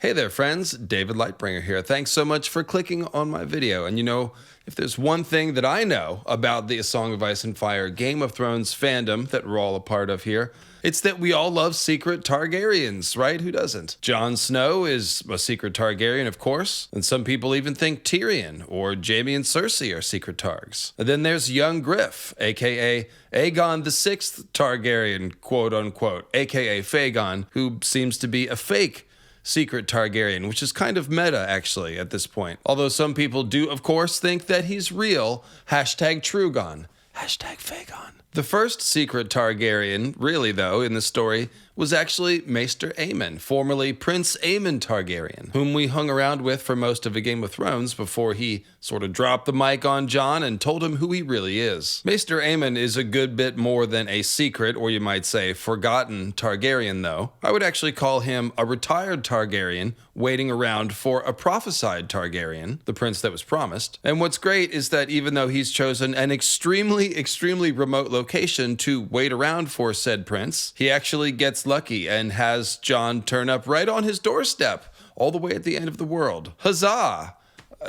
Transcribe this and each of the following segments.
Hey there friends, David Lightbringer here. Thanks so much for clicking on my video. And you know, if there's one thing that I know about the A Song of Ice and Fire Game of Thrones fandom that we're all a part of here, it's that we all love secret Targaryens, right? Who doesn't? Jon Snow is a secret Targaryen, of course, and some people even think Tyrion or Jaime and Cersei are secret Targs. And then there's young Griff, aka Aegon the Sixth Targaryen, quote unquote, aka Fagon, who seems to be a fake secret Targaryen, which is kind of meta, actually, at this point. Although some people do, of course, think that he's real. Hashtag Trugon. Hashtag Fagon. The first secret Targaryen, really though, in the story, was actually Maester Aemon, formerly Prince Aemon Targaryen, whom we hung around with for most of A Game of Thrones before he sort of dropped the mic on Jon and told him who he really is. Maester Aemon is a good bit more than a secret, or you might say forgotten Targaryen though. I would actually call him a retired Targaryen waiting around for a prophesied Targaryen, the prince that was promised. And what's great is that even though he's chosen an extremely remote location to wait around for said prince, he actually gets lucky and has Jon turn up right on his doorstep, all the way at the end of the world. Huzzah!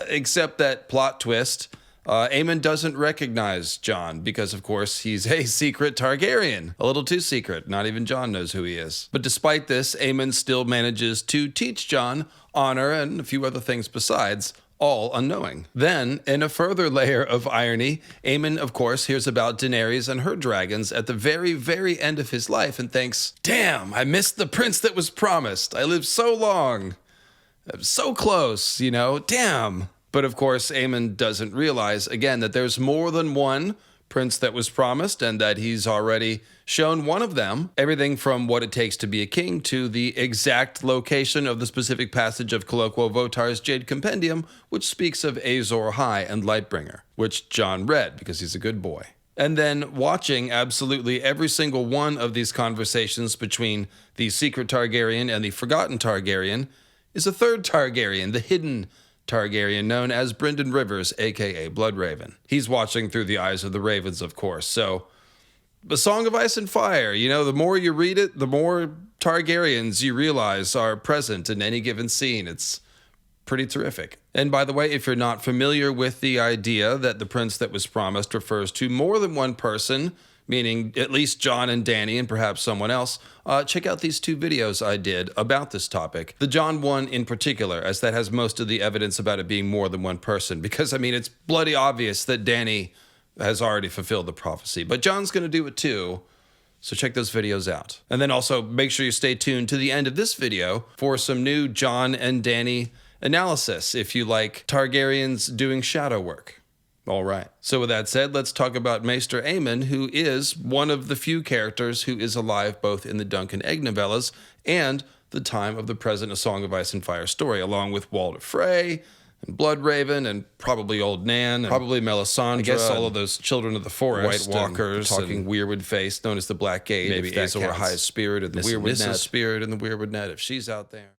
Except that plot twist, Aemon doesn't recognize Jon because, of course, he's a secret Targaryen. A little too secret. Not even Jon knows who he is. But despite this, Aemon still manages to teach Jon honor and a few other things besides, all unknowing. Then, in a further layer of irony, Aemon, of course, hears about Daenerys and her dragons at the very end of his life and thinks, damn, I missed the prince that was promised. I lived so long. I'm so close, you know, damn. But of course, Aemon doesn't realize, again, that there's more than one prince that was promised and that he's already shown one of them. Everything from what it takes to be a king to the exact location of the specific passage of Colloquo Votar's Jade Compendium, which speaks of Azor High and Lightbringer, which Jon read because he's a good boy. And then watching absolutely every single one of these conversations between the secret Targaryen and the forgotten Targaryen is a third Targaryen, the hidden Targaryen known as Brynden Rivers, aka Bloodraven. He's watching through the eyes of the ravens, of course. So, A Song of Ice and Fire, you know, the more you read it, the more Targaryens you realize are present in any given scene. It's pretty terrific. And by the way, if you're not familiar with the idea that the prince that was promised refers to more than one person, meaning at least Jon and Dany and perhaps someone else, check out these two videos I did about this topic. The Jon one in particular, as that has most of the evidence about it being more than one person. Because, I mean, it's bloody obvious that Dany has already fulfilled the prophecy. But Jon's going to do it too, so check those videos out. And then also make sure you stay tuned to the end of this video for some new Jon and Dany analysis, if you like Targaryens doing shadow work. All right. So with that said, let's talk about Maester Aemon, who is one of the few characters who is alive both in the Dunk and Egg novellas and the time of the present A Song of Ice and Fire story, along with Walder Frey and Bloodraven and probably Old Nan and probably Melisandre. I guess all of those children of the forest, White Walkers, talking weirwood face, known as the Black Gate. Maybe Azor High's spirit in the weirwood net. Spirit in the weirwood net, if she's out there.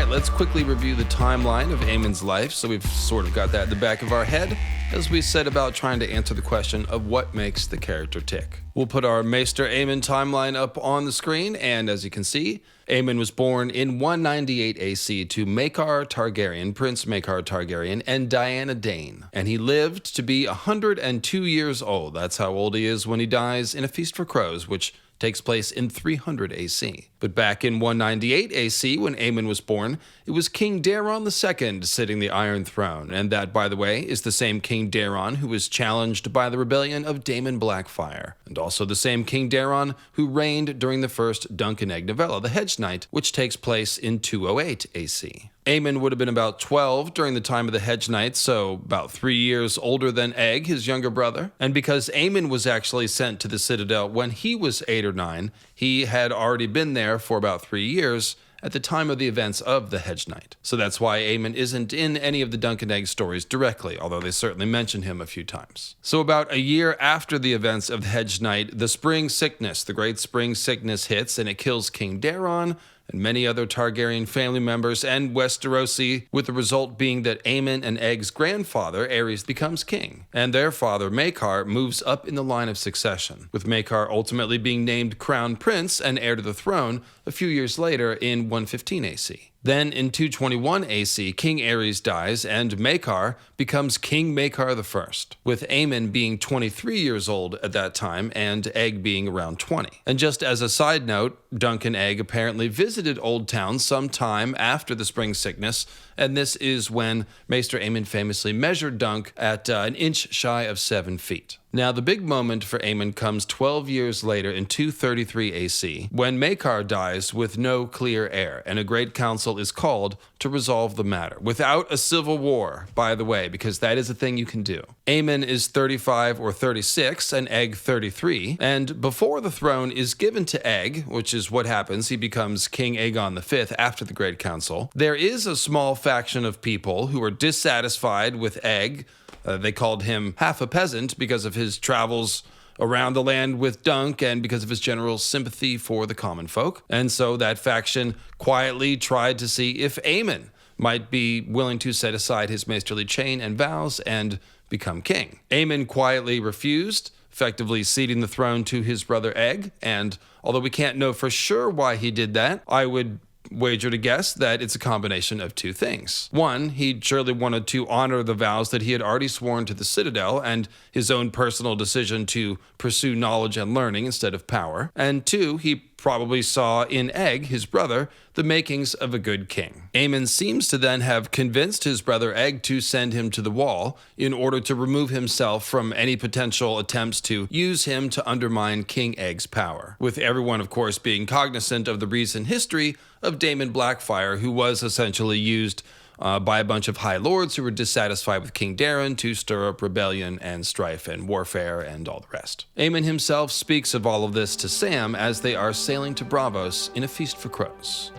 Let's quickly review the timeline of Aemon's life, so we've sort of got that in the back of our head, as we set about trying to answer the question of what makes the character tick. We'll put our Maester Aemon timeline up on the screen, and as you can see, Aemon was born in 198 AC to Maekar Targaryen, Prince Maekar Targaryen, and Diana Dane, and he lived to be 102 years old. That's how old he is when he dies in A Feast for Crows, which takes place in 300 AC. But back in 198 AC, when Aemon was born, it was King Daeron II sitting the Iron Throne, and that, by the way, is the same King Daeron who was challenged by the rebellion of Daemon Blackfyre, and also the same King Daeron who reigned during the first Dunk and Egg novella, The Hedge Knight, which takes place in 208 AC. Aemon would have been about 12 during the time of the Hedge Knight, so about 3 years older than Egg, his younger brother. And because Aemon was actually sent to the Citadel when he was 8 or 9, he had already been there for about 3 years at the time of the events of the Hedge Knight. So that's why Aemon isn't in any of the Dunk and Egg stories directly, although they certainly mention him a few times. So about a year after the events of the Hedge Knight, the spring sickness, the great spring sickness hits, and it kills King Daeron, and many other Targaryen family members and Westerosi, with the result being that Aemon and Egg's grandfather, Aerys, becomes king, and their father, Maekar, moves up in the line of succession, with Maekar ultimately being named crown prince and heir to the throne a few years later in 115 AC. Then in 221 AC, King Aerys dies and Maekar becomes King Maekar I, with Aemon being 23 years old at that time and Egg being around 20. And just as a side note, Dunk and Egg apparently visited Old Town sometime after the Spring Sickness, and this is when Maester Aemon famously measured Dunk at an inch shy of 7 feet. Now, the big moment for Aemon comes 12 years later in 233 AC, when Maekar dies with no clear heir, and a great council is called to resolve the matter. Without a civil war, by the way, because that is a thing you can do. Aemon is 35 or 36, and Egg 33, and before the throne is given to Egg, which is what happens, he becomes King Aegon V after the Great Council, there is a small faction of people who are dissatisfied with Egg. They called him half a peasant because of his travels around the land with Dunk and because of his general sympathy for the common folk. And so that faction quietly tried to see if Aemon might be willing to set aside his maesterly chain and vows and become king. Aemon quietly refused, effectively ceding the throne to his brother Egg. And although we can't know for sure why he did that, I would wager to guess that it's a combination of two things. One, he surely wanted to honor the vows that he had already sworn to the Citadel and his own personal decision to pursue knowledge and learning instead of power. And two, he probably saw in Egg, his brother, the makings of a good king. Aemon seems to then have convinced his brother Egg to send him to the Wall in order to remove himself from any potential attempts to use him to undermine King Egg's power, with everyone, of course, being cognizant of the recent history of Daemon Blackfyre, who was essentially used by a bunch of high lords who were dissatisfied with King Daeron to stir up rebellion and strife and warfare and all the rest. Aemon himself speaks of all of this to Sam as they are sailing to Braavos in a feast for crows.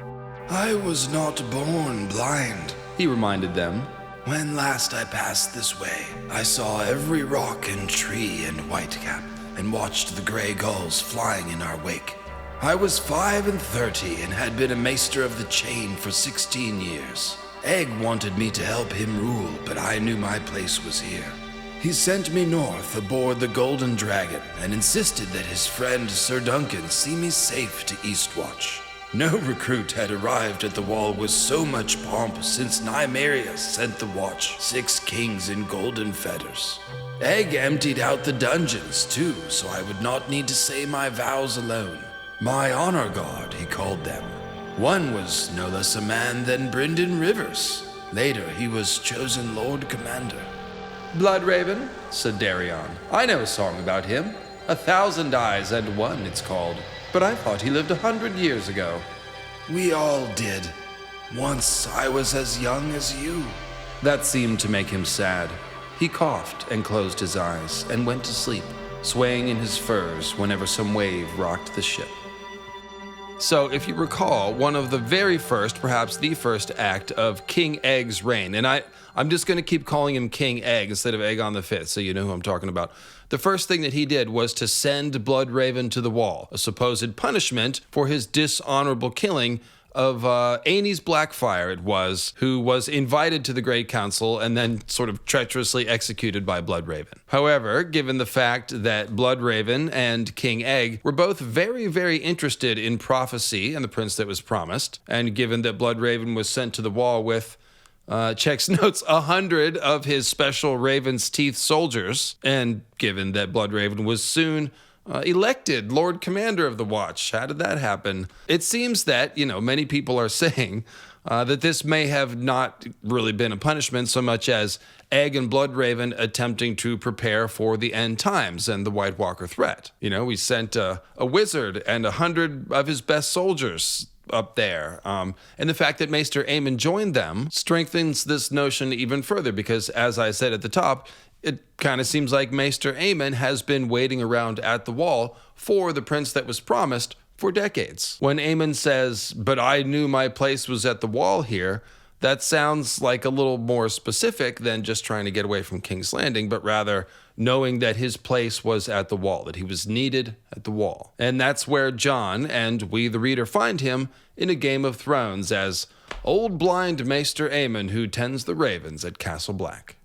"I was not born blind," he reminded them. "When last I passed this way, I saw every rock and tree and whitecap, and watched the gray gulls flying in our wake. I was 35 and had been a maester of the chain for 16 years. Egg wanted me to help him rule, but I knew my place was here. He sent me north aboard the Golden Dragon and insisted that his friend Sir Duncan see me safe to Eastwatch. No recruit had arrived at the Wall with so much pomp since Nymeria sent the watch 6 kings in golden fetters. Egg emptied out the dungeons too, so I would not need to say my vows alone. My honor guard, he called them. One was no less a man than Brynden Rivers. Later, he was chosen Lord Commander." "Bloodraven," said Darion. "I know a song about him. 1,000 Eyes and One, it's called. But I thought he lived 100 years ago." "We all did. Once I was as young as you." That seemed to make him sad. He coughed and closed his eyes and went to sleep, swaying in his furs whenever some wave rocked the ship. So, if you recall, one of the very first, perhaps the first act of King Egg's reign, and I'm just going to keep calling him King Egg instead of Aegon V, so you know who I'm talking about. The first thing that he did was to send Bloodraven to the Wall, a supposed punishment for his dishonorable killing of Aenys Blackfyre, it was, who was invited to the Great Council and then sort of treacherously executed by Bloodraven. However, given the fact that Bloodraven and King Egg were both very, very interested in prophecy and the prince that was promised, and given that Bloodraven was sent to the Wall with checks notes 100 of his special Raven's Teeth soldiers, and given that Bloodraven was soon elected Lord Commander of the Watch. How did that happen? It seems that, many people are saying that this may have not really been a punishment so much as Egg and Bloodraven attempting to prepare for the end times and the White Walker threat. We sent a wizard and 100 of his best soldiers up there. And the fact that Maester Aemon joined them strengthens this notion even further because, as I said at the top, it kind of seems like Maester Aemon has been waiting around at the Wall for the prince that was promised for decades. When Aemon says, "But I knew my place was at the Wall here," That sounds like a little more specific than just trying to get away from King's Landing, but rather knowing that his place was at the wall, that he was needed at the wall. And that's where Jon and we, the reader, find him in a Game of Thrones as old blind Maester Aemon who tends the ravens at Castle Black.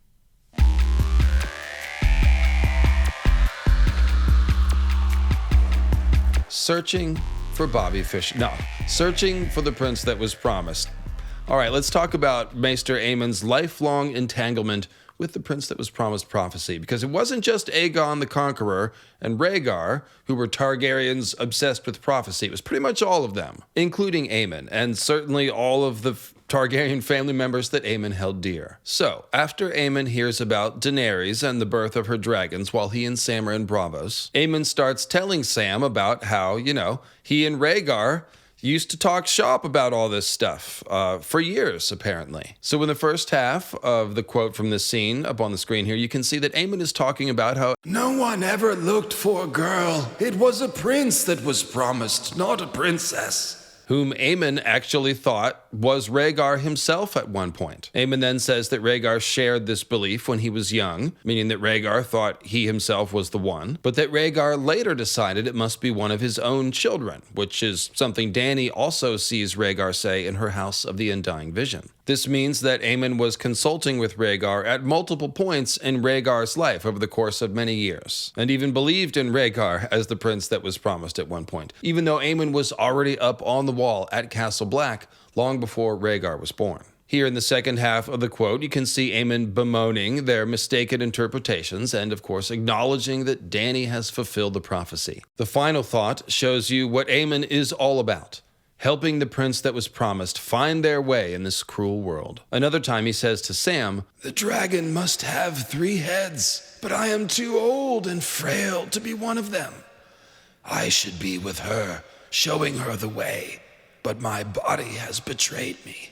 Searching for Bobby Fish. No, searching for the prince that was promised. All right, let's talk about Maester Aemon's lifelong entanglement with the prince that was promised prophecy, because it wasn't just Aegon the Conqueror and Rhaegar who were Targaryens obsessed with prophecy. It was pretty much all of them, including Aemon, and certainly all of the Targaryen family members that Aemon held dear. So, after Aemon hears about Daenerys and the birth of her dragons while he and Sam are in Braavos, Aemon starts telling Sam about how, he and Rhaegar used to talk shop about all this stuff for years, apparently. So in the first half of the quote from this scene up on the screen here, you can see that Aemon is talking about how no one ever looked for a girl. It was a prince that was promised, not a princess. Whom Aemon actually thought was Rhaegar himself at one point. Aemon then says that Rhaegar shared this belief when he was young, meaning that Rhaegar thought he himself was the one, but that Rhaegar later decided it must be one of his own children, which is something Dany also sees Rhaegar say in her House of the Undying Vision. This means that Aemon was consulting with Rhaegar at multiple points in Rhaegar's life over the course of many years, and even believed in Rhaegar as the prince that was promised at one point, even though Aemon was already up on the wall at Castle Black long before Rhaegar was born. Here in the second half of the quote, you can see Aemon bemoaning their mistaken interpretations and, of course, acknowledging that Dany has fulfilled the prophecy. The final thought shows you what Aemon is all about: helping the prince that was promised find their way in this cruel world. Another time he says to Sam, "The dragon must have 3 heads, but I am too old and frail to be one of them. I should be with her, showing her the way, but my body has betrayed me."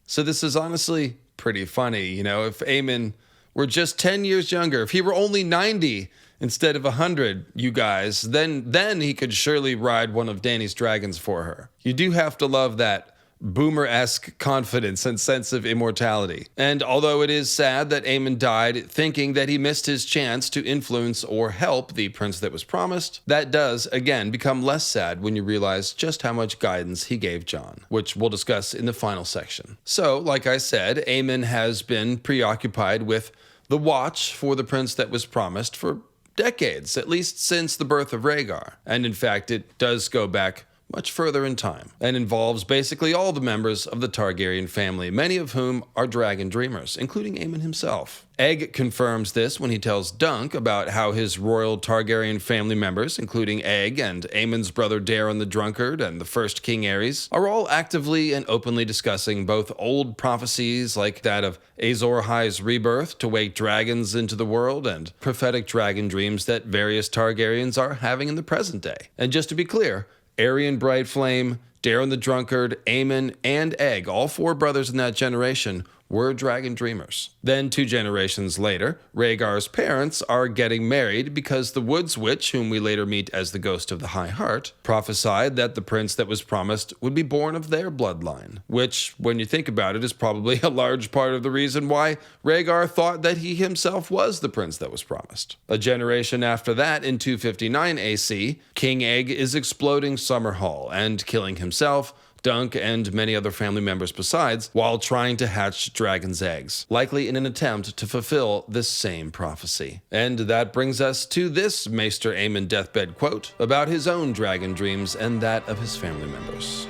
So this is honestly pretty funny. If Aemon were just 10 years younger, if he were only 90 instead of 100, you guys, then he could surely ride one of Dany's dragons for her. You do have to love that boomer-esque confidence and sense of immortality. And although it is sad that Aemon died thinking that he missed his chance to influence or help the prince that was promised, that does, again, become less sad when you realize just how much guidance he gave Jon, which we'll discuss in the final section. So, like I said, Aemon has been preoccupied with the watch for the prince that was promised for decades, at least since the birth of Rhaegar. And in fact, it does go back much further in time, and involves basically all the members of the Targaryen family, many of whom are dragon dreamers, including Aemon himself. Egg confirms this when he tells Dunk about how his royal Targaryen family members, including Egg and Aemon's brother Daeron the Drunkard and the first King Aerys, are all actively and openly discussing both old prophecies like that of Azor Ahai's rebirth to wake dragons into the world, and prophetic dragon dreams that various Targaryens are having in the present day. And just to be clear, Aerion Brightflame, Daeron the Drunkard, Aemon, and Egg, all 4 brothers in that generation, were dragon dreamers. Then 2 generations later, Rhaegar's parents are getting married because the Woods Witch, whom we later meet as the Ghost of the High Heart, prophesied that the prince that was promised would be born of their bloodline, which, when you think about it, is probably a large part of the reason why Rhaegar thought that he himself was the prince that was promised. A generation after that, in 259 AC, King Egg is exploding Summerhall and killing himself, Dunk, and many other family members besides, while trying to hatch dragon's eggs, likely in an attempt to fulfill this same prophecy. And that brings us to this Maester Aemon deathbed quote about his own dragon dreams and that of his family members.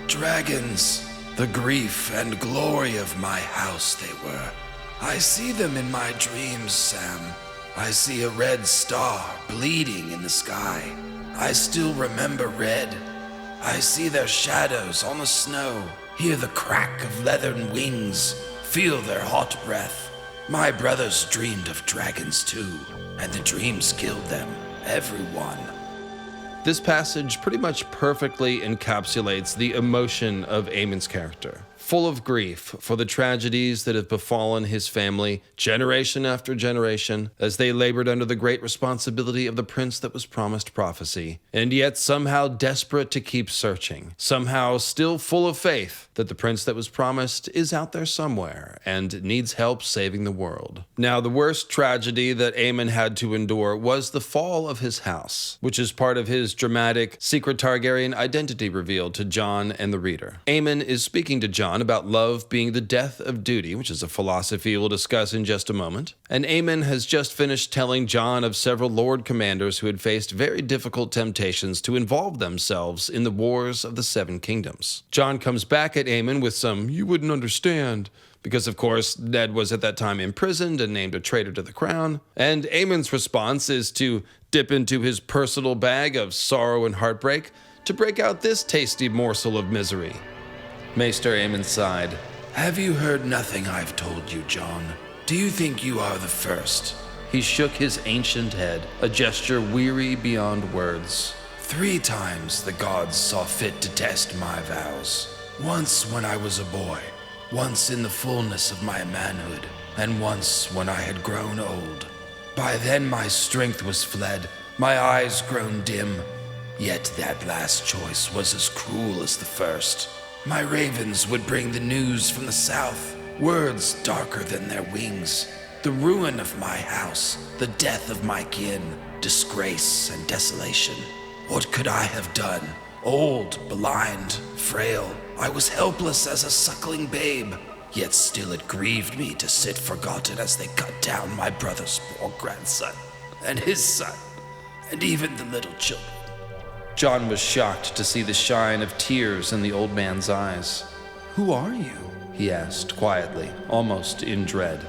"Dragons, the grief and glory of my house they were. I see them in my dreams, Sam. I see a red star bleeding in the sky. I still remember red. I see their shadows on the snow, hear the crack of leathern wings, feel their hot breath. My brothers dreamed of dragons too, and the dreams killed them, everyone." This passage pretty much perfectly encapsulates the emotion of Aemon's character. full of grief for the tragedies that have befallen his family generation after generation as they labored under the great responsibility of the prince that was promised prophecy, and yet somehow desperate to keep searching, somehow still full of faith that the prince that was promised is out there somewhere and needs help saving the world. Now, the worst tragedy that Aemon had to endure was the fall of his house, which is part of his dramatic secret Targaryen identity reveal to Jon and the reader. Aemon is speaking to Jon about love being the death of duty, which is a philosophy we'll discuss in just a moment. And Aemon has just finished telling Jon of several Lord Commanders who had faced very difficult temptations to involve themselves in the wars of the Seven Kingdoms. Jon comes back at Aemon with some, "you wouldn't understand," because of course Ned was at that time imprisoned and named a traitor to the crown. And Aemon's response is to dip into his personal bag of sorrow and heartbreak to break out this tasty morsel of misery. Maester Aemon sighed. Have you heard nothing I've told you, Jon? Do you think you are the first? He shook his ancient head, a gesture weary beyond words. 3 times the gods saw fit to test my vows. Once when I was a boy, once in the fullness of my manhood, and once when I had grown old. By then my strength was fled, my eyes grown dim, yet that last choice was as cruel as the first. My ravens would bring the news from the south, words darker than their wings. The ruin of my house, the death of my kin, disgrace and desolation. What could I have done? Old, blind, frail, I was helpless as a suckling babe. Yet still it grieved me to sit forgotten as they cut down my brother's poor grandson, and his son, and even the little children. Jon was shocked to see the shine of tears in the old man's eyes. "Who are you?" he asked quietly, almost in dread.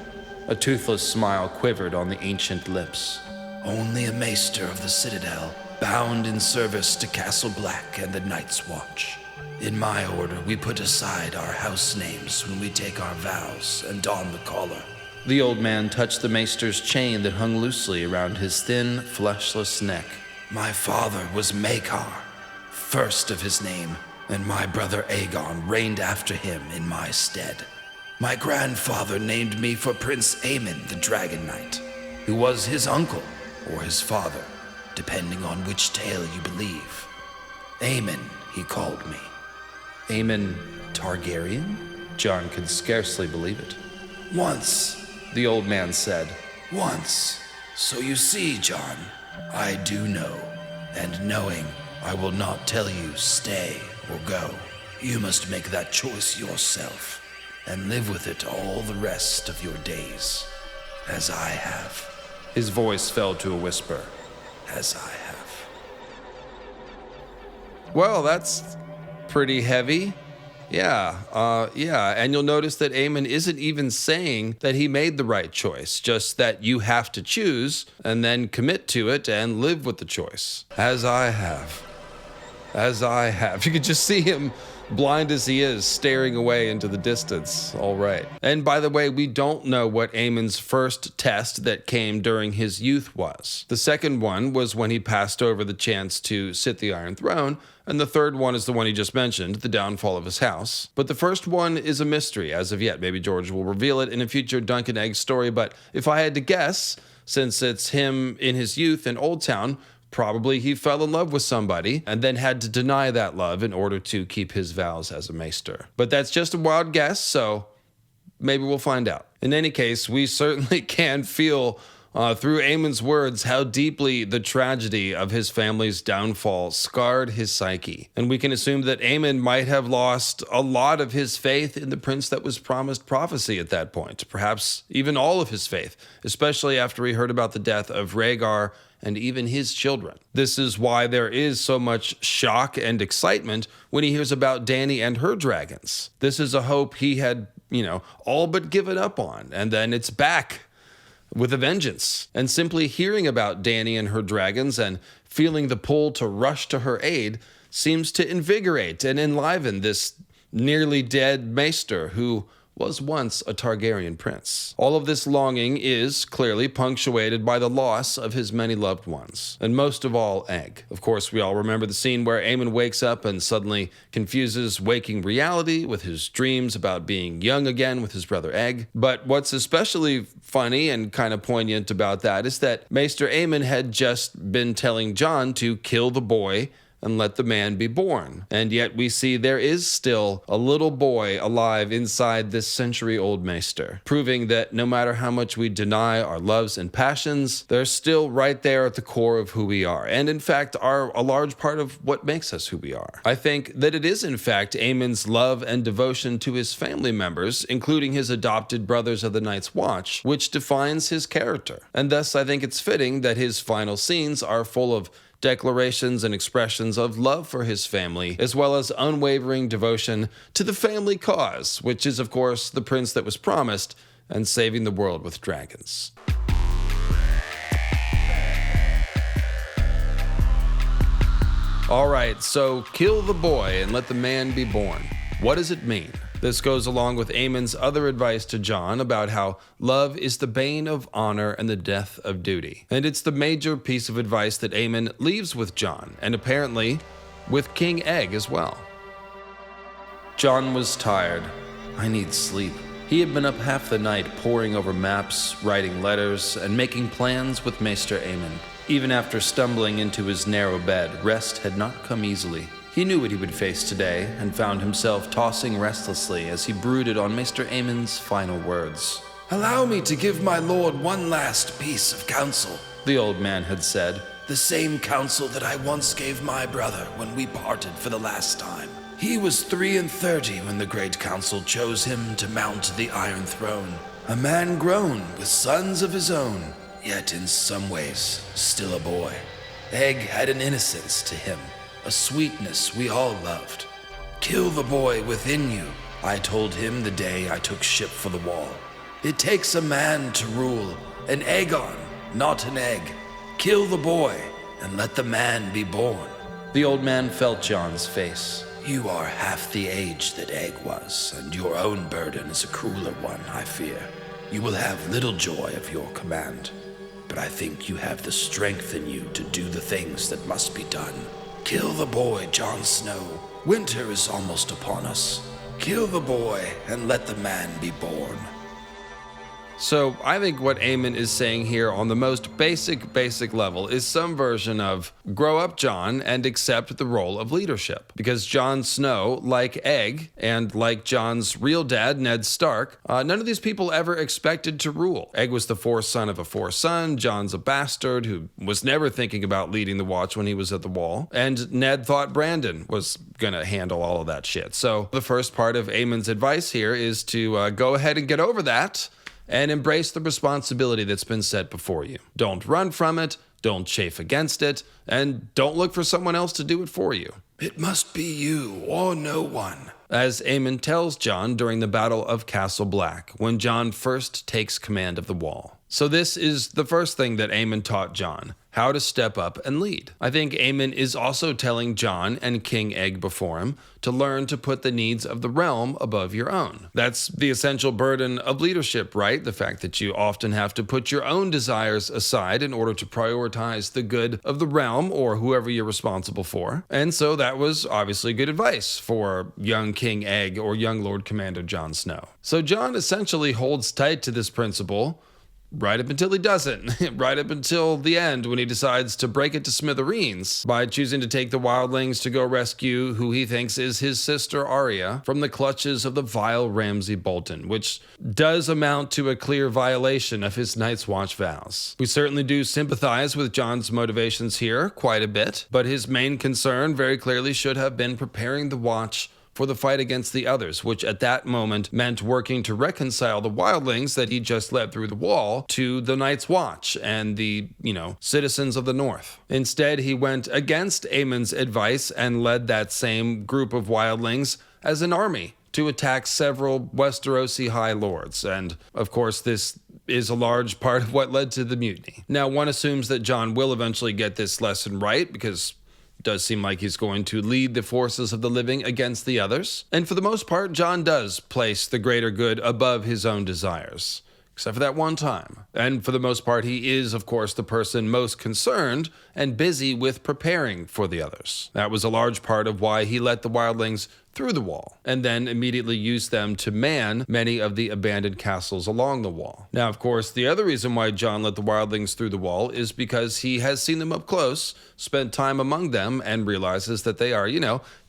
A toothless smile quivered on the ancient lips. Only a maester of the Citadel, bound in service to Castle Black and the Night's Watch. In my order, we put aside our house names when we take our vows and don the collar. The old man touched the maester's chain that hung loosely around his thin, fleshless neck. My father was Maekar, first of his name, and my brother Aegon reigned after him in my stead. My grandfather named me for Prince Aemon the Dragon Knight, who was his uncle or his father, depending on which tale you believe. Aemon, he called me. Aemon Targaryen? Jon could scarcely believe it. Once, the old man said. Once. So you see, Jon, I do know, and knowing, I will not tell you stay or go. You must make that choice yourself, and live with it all the rest of your days, as I have. His voice fell to a whisper. As I have. Well, that's pretty heavy. Yeah, and you'll notice that Aemon isn't even saying that he made the right choice, just that you have to choose and then commit to it and live with the choice. As I have. As I have. You could just see him, blind as he is, staring away into the distance. All right. And by the way, we don't know what Aemon's first test that came during his youth was. The second one was when he passed over the chance to sit the Iron Throne, and the third one is the one he just mentioned, the downfall of his house. But the first one is a mystery as of yet. Maybe George will reveal it in a future Dunk and Egg story, but if I had to guess, since it's him in his youth in Old Town, probably he fell in love with somebody and then had to deny that love in order to keep his vows as a maester. But that's just a wild guess, so maybe we'll find out. In any case, we certainly can feel through Aemon's words how deeply the tragedy of his family's downfall scarred his psyche. And we can assume that Aemon might have lost a lot of his faith in the prince that was promised prophecy at that point, perhaps even all of his faith, especially after he heard about the death of Rhaegar and even his children. This is why there is so much shock and excitement when he hears about Dany and her dragons. This is a hope he had, all but given up on, and then it's back with a vengeance. And simply hearing about Dany and her dragons and feeling the pull to rush to her aid seems to invigorate and enliven this nearly dead maester who was once a Targaryen prince. All of this longing is clearly punctuated by the loss of his many loved ones, and most of all, Egg. Of course, we all remember the scene where Aemon wakes up and suddenly confuses waking reality with his dreams about being young again with his brother Egg. But what's especially funny and kind of poignant about that is that Maester Aemon had just been telling Jon to kill the boy and let the man be born. And yet we see there is still a little boy alive inside this century-old Maester, proving that no matter how much we deny our loves and passions, they're still right there at the core of who we are, and in fact are a large part of what makes us who we are. I think that it is in fact Aemon's love and devotion to his family members, including his adopted brothers of the Night's Watch, which defines his character. And thus I think it's fitting that his final scenes are full of declarations and expressions of love for his family, as well as unwavering devotion to the family cause, which is, of course, the prince that was promised and saving the world with dragons. All right, so kill the boy and let the man be born. What does it mean? This goes along with Aemon's other advice to Jon about how love is the bane of honor and the death of duty. And it's the major piece of advice that Aemon leaves with Jon, and apparently with King Egg as well. Jon was tired. I need sleep. He had been up half the night poring over maps, writing letters, and making plans with Maester Aemon. Even after stumbling into his narrow bed, rest had not come easily. He knew what he would face today, and found himself tossing restlessly as he brooded on Maester Aemon's final words. "Allow me to give my lord one last piece of counsel," the old man had said. "the same counsel that I once gave my brother when we parted for the last time. He was 33 when the Great Council chose him to mount the Iron Throne. A man grown with sons of his own, yet in some ways still a boy. Egg had an innocence to him, a sweetness we all loved. Kill the boy within you, I told him the day I took ship for the Wall. It takes a man to rule, an Aegon, not an egg. Kill the boy, and let the man be born." The old man felt Jon's face. "You are half the age that Egg was, and your own burden is a crueler one, I fear. You will have little joy of your command, but I think you have the strength in you to do the things that must be done. Kill the boy, Jon Snow. Winter is almost upon us. Kill the boy, and let the man be born." So I think what Aemon is saying here on the most basic level is some version of grow up, Jon, and accept the role of leadership. Because Jon Snow, like Egg, and like Jon's real dad, Ned Stark, none of these people ever expected to rule. Egg was the fourth son of a fourth son. Jon's a bastard who was never thinking about leading the Watch when he was at the Wall. And Ned thought Brandon was gonna handle all of that shit. So the first part of Aemon's advice here is to go ahead and get over that and embrace the responsibility that's been set before you. Don't run from it, don't chafe against it, and don't look for someone else to do it for you. "It must be you or no one," as Aemon tells Jon during the Battle of Castle Black, when Jon first takes command of the Wall. So this is the first thing that Aemon taught Jon, how to step up and lead. I think Aemon is also telling Jon and King Egg before him to learn to put the needs of the realm above your own. That's the essential burden of leadership, right? The fact that you often have to put your own desires aside in order to prioritize the good of the realm or whoever you're responsible for. And so that was obviously good advice for young King Egg or young Lord Commander Jon Snow. So Jon essentially holds tight to this principle right up until he doesn't, right up until the end when he decides to break it to smithereens by choosing to take the wildlings to go rescue who he thinks is his sister Arya from the clutches of the vile Ramsay Bolton, which does amount to a clear violation of his Night's Watch vows. We certainly do sympathize with Jon's motivations here quite a bit, but his main concern very clearly should have been preparing the Watch for the fight against the others, which at that moment meant working to reconcile the wildlings that he just led through the Wall to the Night's Watch and the, citizens of the North. Instead, he went against Aemon's advice and led that same group of wildlings as an army to attack several Westerosi High Lords. And, of course, this is a large part of what led to the mutiny. Now, one assumes that Jon will eventually get this lesson right because does seem like he's going to lead the forces of the living against the others. And for the most part, Jon does place the greater good above his own desires. Except for that one time. And for the most part, he is, of course, the person most concerned and busy with preparing for the others. That was a large part of why he let the wildlings through the wall, and then immediately used them to man many of the abandoned castles along the wall. Now, of course, the other reason why Jon let the wildlings through the wall is because he has seen them up close, spent time among them, and realizes that they are,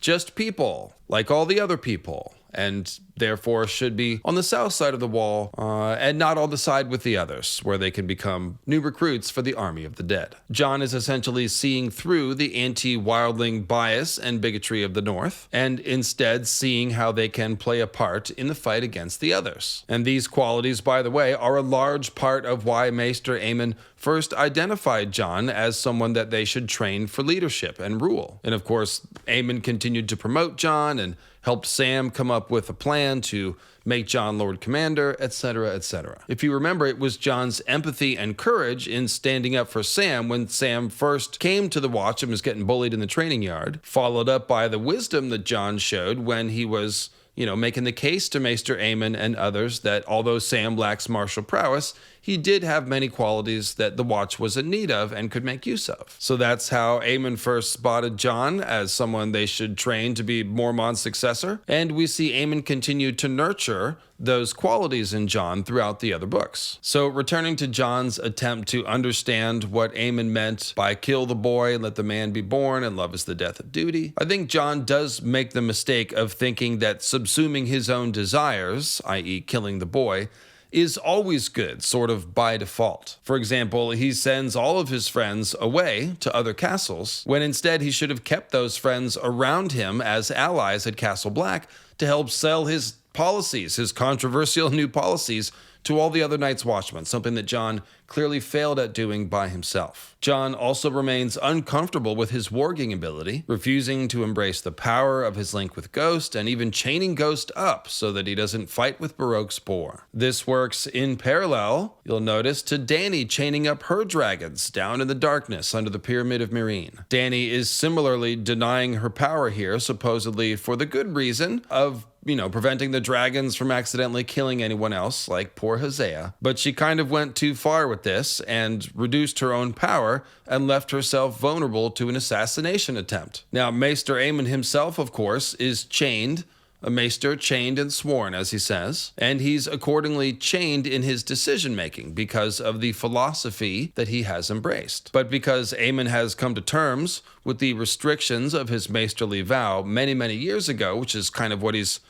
just people, like all the other people, and therefore should be on the south side of the wall and not on the side with the others, where they can become new recruits for the army of the dead. Jon is essentially seeing through the anti-wildling bias and bigotry of the north, and instead seeing how they can play a part in the fight against the others. And these qualities, by the way, are a large part of why Maester Aemon first identified Jon as someone that they should train for leadership and rule. And of course, Aemon continued to promote Jon and helped Sam come up with a plan to make Jon Lord Commander, etc., etc. If you remember, it was Jon's empathy and courage in standing up for Sam when Sam first came to the Watch and was getting bullied in the training yard, followed up by the wisdom that Jon showed when he was making the case to Maester Aemon and others that although Sam lacks martial prowess, he did have many qualities that the Watch was in need of and could make use of. So that's how Aemon first spotted Jon as someone they should train to be Mormont's successor, and we see Aemon continue to nurture those qualities in Jon throughout the other books. So returning to Jon's attempt to understand what Aemon meant by kill the boy, let the man be born, and love is the death of duty, I think Jon does make the mistake of thinking that subsuming his own desires, i.e. killing the boy, is always good, sort of by default. For example, he sends all of his friends away to other castles, when instead he should have kept those friends around him as allies at Castle Black to help sell his policies, his controversial new policies, to all the other Night's Watchmen, something that Jon clearly failed at doing by himself. Jon also remains uncomfortable with his warging ability, refusing to embrace the power of his link with Ghost, and even chaining Ghost up so that he doesn't fight with Baroque's boar. This works in parallel, you'll notice, to Dany chaining up her dragons down in the darkness under the Pyramid of Meereen. Dany is similarly denying her power here, supposedly for the good reason of preventing the dragons from accidentally killing anyone else, like poor Hosea. But she kind of went too far with this and reduced her own power and left herself vulnerable to an assassination attempt. Now, Maester Aemon himself, of course, is chained, a maester chained and sworn, as he says, and he's accordingly chained in his decision-making because of the philosophy that he has embraced. But because Aemon has come to terms with the restrictions of his maesterly vow many, many years ago, which is kind of what he's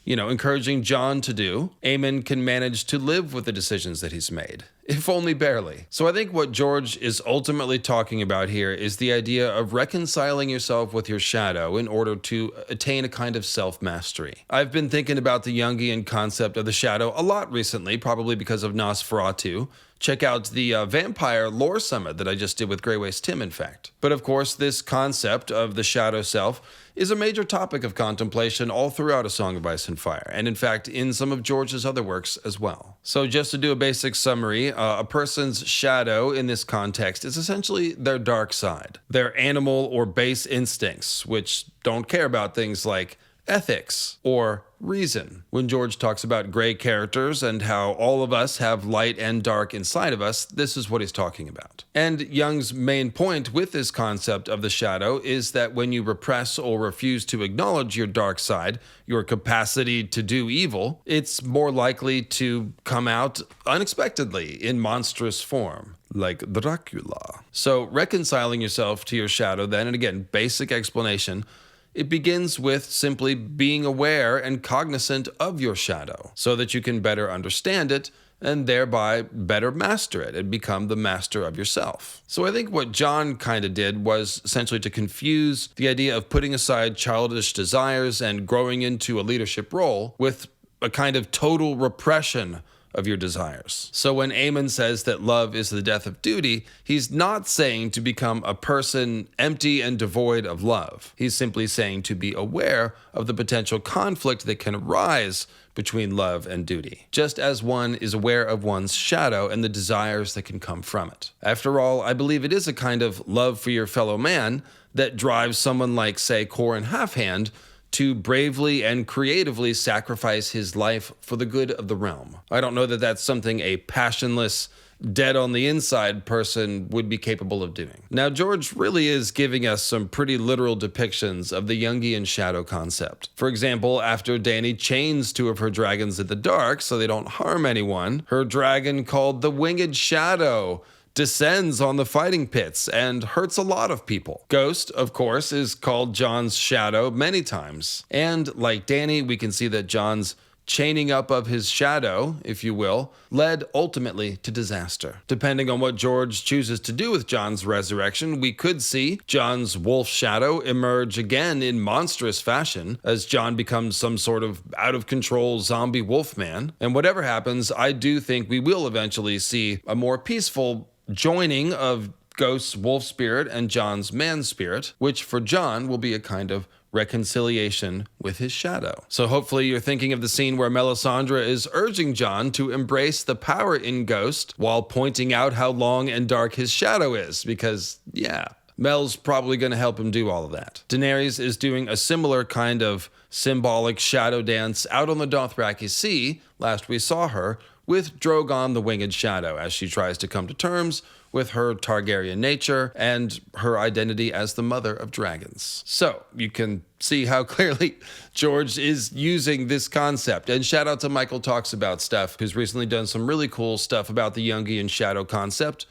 encouraging Jon to do, Aemon can manage to live with the decisions that he's made, if only barely. So I think what George is ultimately talking about here is the idea of reconciling yourself with your shadow in order to attain a kind of self-mastery. I've been thinking about the Jungian concept of the shadow a lot recently, probably because of Nosferatu. Check out the Vampire Lore Summit that I just did with Grey Waste Tim, in fact. But of course, this concept of the shadow self is a major topic of contemplation all throughout A Song of Ice and Fire, and in fact, in some of George's other works as well. So just to do a basic summary, a person's shadow in this context is essentially their dark side, their animal or base instincts, which don't care about things like ethics or reason. When George talks about gray characters and how all of us have light and dark inside of us, this is what he's talking about. And Jung's main point with this concept of the shadow is that when you repress or refuse to acknowledge your dark side, your capacity to do evil, it's more likely to come out unexpectedly in monstrous form, like Dracula. So reconciling yourself to your shadow then, and again, basic explanation, it begins with simply being aware and cognizant of your shadow so that you can better understand it and thereby better master it and become the master of yourself. So I think what Jon kind of did was essentially to confuse the idea of putting aside childish desires and growing into a leadership role with a kind of total repression of your desires. So when Aemon says that love is the death of duty, he's not saying to become a person empty and devoid of love. He's simply saying to be aware of the potential conflict that can arise between love and duty, just as one is aware of one's shadow and the desires that can come from it. After all, I believe it is a kind of love for your fellow man that drives someone like, say, Qhorin Halfhand to bravely and creatively sacrifice his life for the good of the realm. I don't know that that's something a passionless, dead on the inside person would be capable of doing. Now, George really is giving us some pretty literal depictions of the Jungian shadow concept. For example, after Dany chains 2 of her dragons in the dark so they don't harm anyone, her dragon called the Winged Shadow descends on the fighting pits and hurts a lot of people. Ghost, of course, is called Jon's shadow many times. And like Dany, we can see that Jon's chaining up of his shadow, if you will, led ultimately to disaster. Depending on what George chooses to do with Jon's resurrection, we could see Jon's wolf shadow emerge again in monstrous fashion as Jon becomes some sort of out-of-control zombie wolf man. And whatever happens, I do think we will eventually see a more peaceful joining of Ghost's wolf spirit and Jon's man spirit, which for Jon will be a kind of reconciliation with his shadow. So hopefully you're thinking of the scene where Melisandre is urging Jon to embrace the power in Ghost while pointing out how long and dark his shadow is, because yeah, Mel's probably going to help him do all of that. Daenerys is doing a similar kind of symbolic shadow dance out on the Dothraki Sea. Last we saw her with Drogon the Winged Shadow as she tries to come to terms with her Targaryen nature and her identity as the mother of dragons. So you can see how clearly George is using this concept. And shout out to Michael Talks About Stuff, who's recently done some really cool stuff about the Jungian shadow concept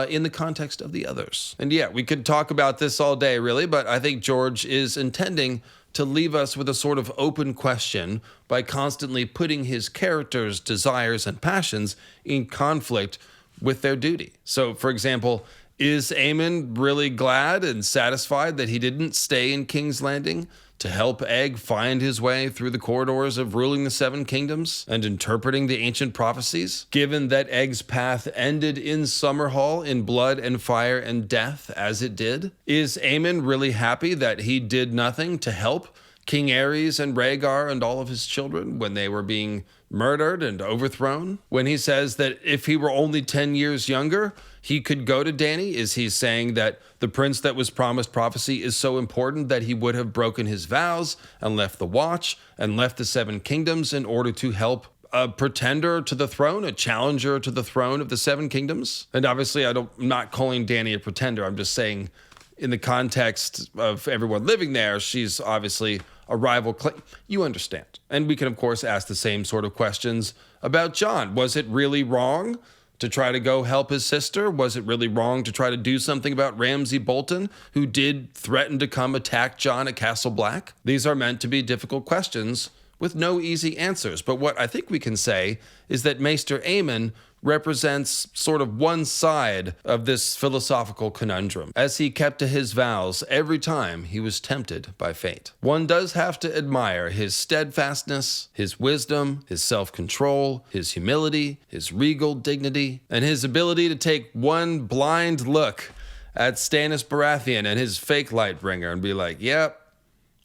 in the context of the others. And yeah, we could talk about this all day really, but I think George is intending to leave us with a sort of open question by constantly putting his characters' desires and passions in conflict with their duty. So, for example, is Aemon really glad and satisfied that he didn't stay in King's Landing to help Egg find his way through the corridors of ruling the Seven Kingdoms and interpreting the ancient prophecies, given that Egg's path ended in Summerhall in blood and fire and death as it did? Is Aemon really happy that he did nothing to help King Aerys and Rhaegar and all of his children when they were being murdered and overthrown? When he says that if he were only 10 years younger, he could go to Dany, is he saying that the prince that was promised prophecy is so important that he would have broken his vows and left the Watch and left the Seven Kingdoms in order to help a pretender to the throne, a challenger to the throne of the Seven Kingdoms? And obviously, I'm not calling Dany a pretender. I'm just saying in the context of everyone living there, she's obviously a rival claim. You understand. And we can, of course, ask the same sort of questions about Jon. Was it really wrong to try to go help his sister? Was it really wrong to try to do something about Ramsay Bolton, who did threaten to come attack Jon at Castle Black? These are meant to be difficult questions with no easy answers. But what I think we can say is that Maester Aemon represents sort of one side of this philosophical conundrum, as he kept to his vows every time he was tempted by fate. One does have to admire his steadfastness, his wisdom, his self-control, his humility, his regal dignity, and his ability to take one blind look at Stannis Baratheon and his fake Lightbringer and be like, yep,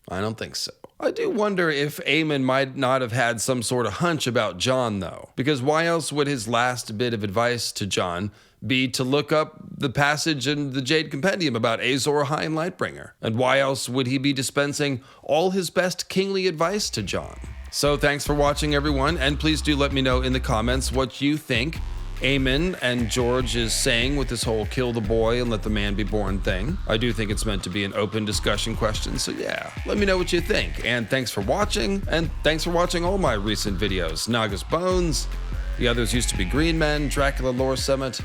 I don't think so. I do wonder if Aemon might not have had some sort of hunch about Jon, though, because why else would his last bit of advice to Jon be to look up the passage in the Jade Compendium about Azor Ahai and Lightbringer? And why else would he be dispensing all his best kingly advice to Jon? So thanks for watching, everyone, and please do let me know in the comments what you think Aemon and George is saying with this whole kill the boy and let the man be born thing. I do think it's meant to be an open discussion question, so yeah, let me know what you think. And thanks for watching, and thanks for watching all my recent videos. Naga's Bones, the others used to be Green Men, Dracula Lore Summit.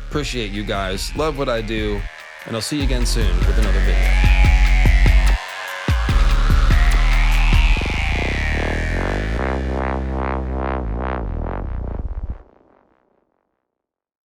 Appreciate you guys, love what I do, and I'll see you again soon with another video.